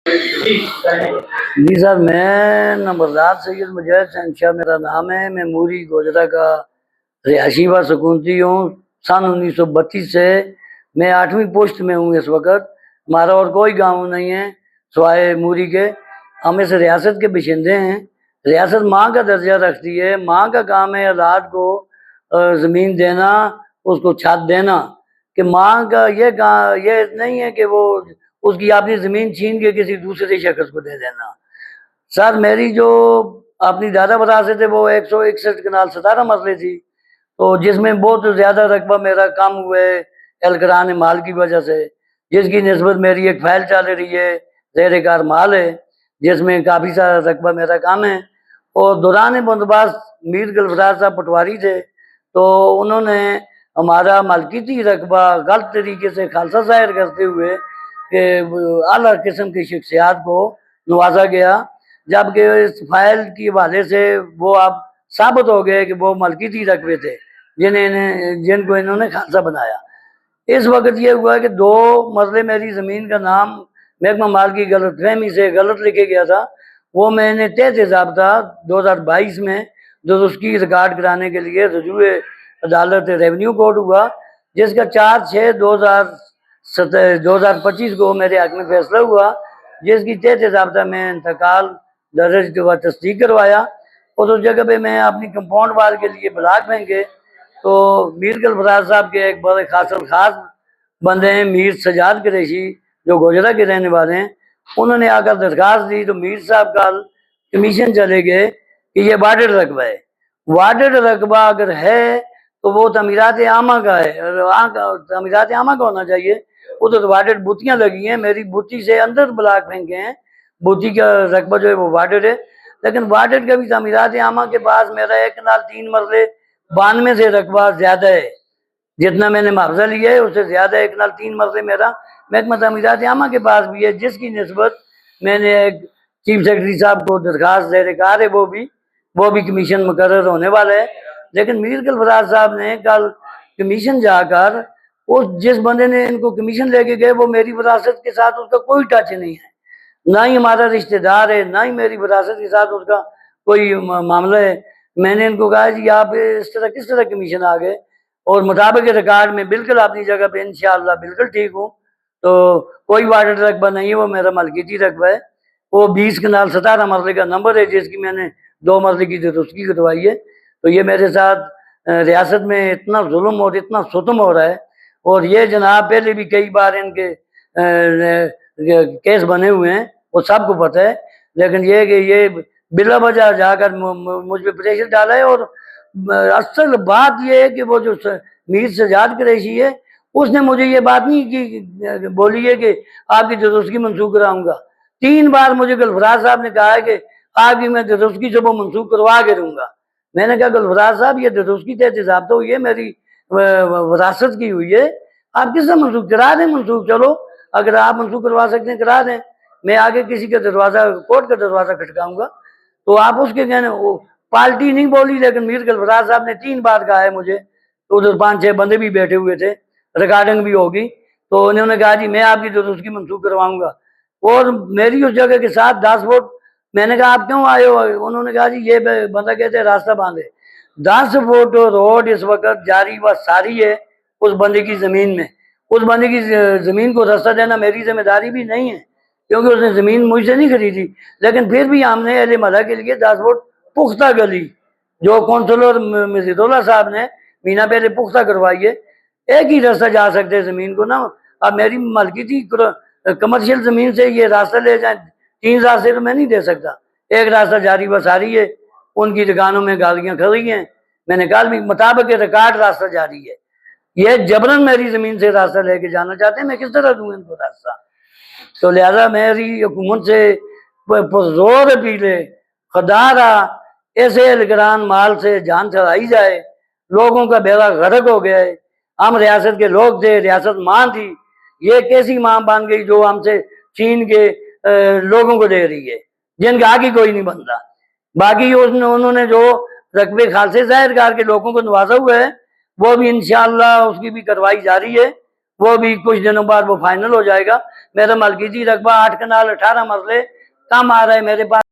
جی صاحب، میں نمبردار سید مجاہد شہنشاہ میرا نام ہے۔ میں موری گوجرا کا رہائشی و سکونتی ہوں۔ سن 1932 سے میں 8ویں پوسٹ میں ہوں اس وقت۔ ہمارا اور کوئی گاؤں نہیں ہے سوائے موری کے۔ ہم اس ریاست کے باشندے ہیں۔ ریاست ماں کا درجہ رکھتی ہے۔ ماں کا کام ہے اولاد کو زمین دینا، اس کو چھت دینا۔ کہ ماں کا یہ نہیں ہے کہ وہ اس کی اپنی زمین چھین کے کسی دوسرے شخص کو دے دینا۔ سر، میری جو اپنی دادا وراثت ہے وہ 161 کنال 17 مرلے تھی، تو جس میں بہت زیادہ رقبہ میرا کم ہوئے اہلکاران مال کی وجہ سے، جس کی نسبت میری ایک فائل چل رہی ہے، زیر کار مال ہے، جس میں کافی سارا رقبہ میرا کم ہے۔ اور دوران بندوبست میر گلفزار صاحب پٹواری تھے، تو انہوں نے ہمارا ملکیتی رقبہ غلط طریقے سے خالصہ ظاہر کرتے ہوئے کہ اعلیٰ قسم کی شخصیات کو نوازا گیا، جبکہ اس فائل کی حوالے سے وہ اب ثابت ہو گئے کہ وہ ملکیتی رقبے تھے جن کو انہوں نے خالصہ بنایا۔ اس وقت یہ ہوا کہ 2 مرلے میری زمین کا نام محکمہ مال کی غلط فہمی سے غلط لکھے گیا تھا، وہ میں نے تحت ضابطہ 2022 میں درستگی ریکارڈ کرانے کے لیے رجوع عدالت ریونیو کورٹ ہوا، جس کا 4/6/2025 کو میرے حق میں فیصلہ ہوا، جس کی تحت ضابطہ میں انتقال درج و تصدیق کروایا۔ اور اس جگہ پہ میں اپنی کمپاؤنڈ وال کے لیے بلاک پھینکے، تو میر گلفزار صاحب کے ایک بڑے خاص بندے ہیں میر سجاد قریشی، جو گوجرا کے رہنے والے ہیں۔ انہوں نے آ کر درخواست دی، تو میر صاحب کا کمیشن چلے گئے کہ یہ وارڈڈ رقبہ ہے۔ وارڈڈ رقبہ اگر ہے تو وہ تعمیرات عامہ کا ہے، تعمیرات عامہ کا ہونا چاہیے۔ ادھر وارڈڈ بوتیاں لگی ہیں، میری بوتی سے اندر بلاک پھینکے ہیں، بوتی کا رقبہ جو ہے وہ وارڈڈ ہے، لیکن وارڈڈ کا بھی تعمیرات عامہ کے پاس میرا 1 کنال 3 مرلے 92 سے رقبہ زیادہ ہے۔ جتنا میں نے معاوضہ لیا ہے اس سے زیادہ 1 کنال 3 مرلے میرا محکمہ تعمیرات عامہ کے پاس بھی ہے، جس کی نسبت میں نے ایک چیف سیکرٹری صاحب کو درخواست زیر کار ہے، وہ بھی کمیشن مقرر ہونے والا ہے۔ لیکن میر گلفزار صاحب نے کل کمیشن جا کر جس بندے نے ان کو کمیشن لے کے گئے، وہ میری وراثت کے ساتھ اس کا کوئی ٹچ نہیں ہے، نہ ہی ہمارا رشتہ دار ہے، نہ ہی میری وراثت کے ساتھ اس کا کوئی معاملہ ہے۔ میں نے ان کو کہا جی آپ اس طرح کس طرح کمیشن آ گئے، اور مطابق ریکارڈ میں بالکل اپنی جگہ پہ انشاءاللہ بالکل ٹھیک ہوں، تو کوئی وارڈڈ رقبہ نہیں ہے، وہ میرا ملکیتی رقبہ ہے۔ وہ 20 کنال 17 مرلے کا نمبر ہے، جس کی میں نے 2 مرلے کی درستگی کروائی ہے۔ تو یہ میرے ساتھ ریاست میں اتنا ظلم اور اتنا ستم ہو رہا ہے، اور یہ جناب پہلے بھی کئی بار ان کے کیس بنے ہوئے ہیں، وہ سب کو پتہ ہے، لیکن یہ کہ یہ بلا وجہ جا کر مجھ پہ پریشر ڈالا ہے۔ اور اصل بات یہ ہے کہ وہ جو میر سجاد قریشی ہے، اس نے مجھے یہ بات نہیں کی بولی ہے کہ آپ کی درستگی منسوخ کراؤں گا۔ 3 بار مجھے گلفزار صاحب نے کہا ہے کہ آپ کی میں درستگی سے وہ منسوخ کروا کے دوں گا۔ میں نے کہا گلفزار صاحب یہ درستگی تحت ضابطہ ہوئی ہے، میری وراثت کی ہوئی ہے، آپ کس سے منسوخ کرا دیں؟ منسوخ چلو، اگر آپ منسوخ کروا سکتے ہیں کرا دیں، میں آگے کسی کا دروازہ کورٹ کا دروازہ کھٹکاؤں گا۔ تو آپ اس کے کہنے پارٹی نہیں بولی، لیکن میر گلفزار صاحب نے 3 بار کہا ہے مجھے، تو ادھر 5-6 بندے بھی بیٹھے ہوئے تھے، ریکارڈنگ بھی ہوگی، تو انہوں نے کہا جی میں آپ کی درستگی منسوخ کرواؤں گا۔ اور میری اس جگہ کے ساتھ 10 فٹ، میں نے کہا آپ کیوں آئے ہو؟ انہوں نے کہا جی یہ بندہ کہتے ہیں راستہ باندھے۔ 10 فٹ روڈ اس وقت جاری و ساری ہے اس بندے کی زمین میں۔ اس بندے کی زمین کو راستہ دینا میری ذمہ داری بھی نہیں ہے، کیونکہ اس نے زمین مجھ سے نہیں خریدی، لیکن پھر بھی ہم نے اہل محلہ کے لیے 10 فٹ پختہ گلی، جو کونسلر مزید اللہ صاحب نے مینا پہلے پختہ کروائی ہے، ایک ہی راستہ جا سکتے زمین کو نا۔ اب میری ملکیتی کمرشل زمین سے یہ راستہ لے جائیں، 3 راستے تو میں نہیں دے سکتا، ایک راستہ جاری و ساری ہے، ان کی دکانوں میں گاڑیاں کھڑی ہیں، میں نے کہا بھی مطابق ریکارڈ راستہ جاری ہے، یہ جبرن میری زمین سے راستہ لے کے جانا چاہتے ہیں، میں کس طرح دوں ان کو راستہ؟ تو لہذا میری حکومت سے پرزور اپیل ہے، خدارا ایسے اہلکاران مال سے جان چھڑائی جائے، لوگوں کا بیڑا غرق ہو گیا ہے۔ ہم ریاست کے لوگ تھے، ریاست ماں تھی، یہ کیسی ماں بن گئی جو ہم سے چھین کے لوگوں کو دے رہی ہے، جن کا آگے کوئی نہیں بنتا۔ باقی انہوں نے جو رقبے خالصے ظاہر کر کے لوگوں کو نوازا ہوا ہے، وہ بھی انشاءاللہ اس کی بھی کارروائی جاری ہے، وہ بھی کچھ دنوں بعد وہ فائنل ہو جائے گا. میرا ملکیتی رقبہ 8 کنال 18 مرلے کم آ رہا ہے میرے پاس.